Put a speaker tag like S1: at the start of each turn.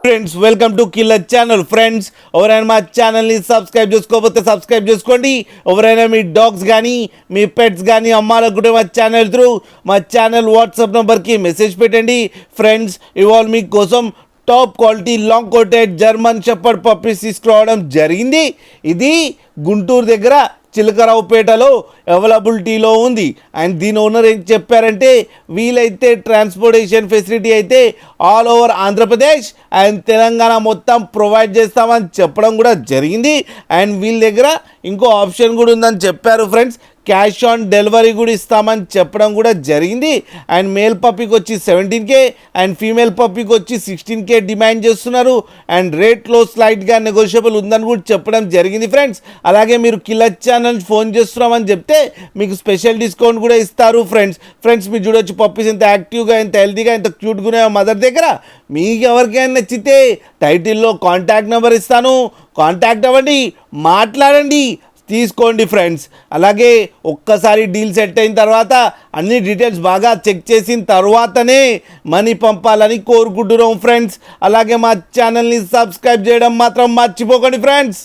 S1: Friends welcome to killer channel. Friends ఎవరైనా మా ఛానల్ని సబ్స్క్రైబ్ చేసుకోకపోతే సబ్స్క్రైబ్ చేసుకోండి. ఎవరైనా మీ డాగ్స్ కానీ మీ పెట్స్ కానీ అమ్మాలనుకుంటే మా ఛానల్ త్రూ మా ఛానల్ వాట్సాప్ నెంబర్కి మెసేజ్ పెట్టండి. ఫ్రెండ్స్ ఇవాళ మీకోసం top quality long coated German shepherd puppies తీసుకురావడం జరిగింది. ఇది గుంటూరు దగ్గర చిలకరావుపేటలో అవైలబిలిటీలో ఉంది. అండ్ దీని ఓనర్ ఏం చెప్పారంటే వీలైతే ట్రాన్స్పోర్టేషన్ ఫెసిలిటీ అయితే all over Andhra Pradesh and Telangana మొత్తం ప్రొవైడ్ చేస్తామని చెప్పడం కూడా జరిగింది. అండ్ వీళ్ళ దగ్గర ఇంకో ఆప్షన్ కూడా ఉందని చెప్పారు. ఫ్రెండ్స్ క్యాష్ ఆన్ డెలివరీ కూడా ఇస్తామని చెప్పడం కూడా జరిగింది. అండ్ మేల్ పప్పీకి వచ్చి 17K అండ్ ఫీమేల్ పప్పీకి వచ్చి 16K డిమాండ్ చేస్తున్నారు. అండ్ రేట్లో స్లైట్గా నెగోషియబుల్ ఉందని కూడా చెప్పడం జరిగింది. ఫ్రెండ్స్ అలాగే మీరు కిల్లర్ ఛానల్ ఫోన్ చేస్తున్నామని చెప్తే మీకు స్పెషల్ డిస్కౌంట్ కూడా ఇస్తారు. ఫ్రెండ్స్ మీరు చూడొచ్చు పప్పీస్ ఎంత యాక్టివ్గా ఎంత హెల్తీగా ఎంత క్యూట్గా ఉన్నాయో మదర్ దగ్గర. మీకు ఎవరికైనా నచ్చితే టైటిల్లో కాంటాక్ట్ నెంబర్ ఇస్తాను, కాంటాక్ట్ అవ్వండి, మాట్లాడండి, తీసుకోండి. ఫ్రెండ్స్ అలాగే ఒక్కసారి డీల్ సెట్ అయిన తర్వాత అన్ని డీటెయిల్స్ బాగా చెక్ చేసిన తర్వాతనే మనీ పంపాలని కోరుకుంటున్నాం. ఫ్రెండ్స్ అలాగే మా ఛానల్ని సబ్స్క్రైబ్ చేయడం మాత్రం మర్చిపోకండి. ఫ్రెండ్స్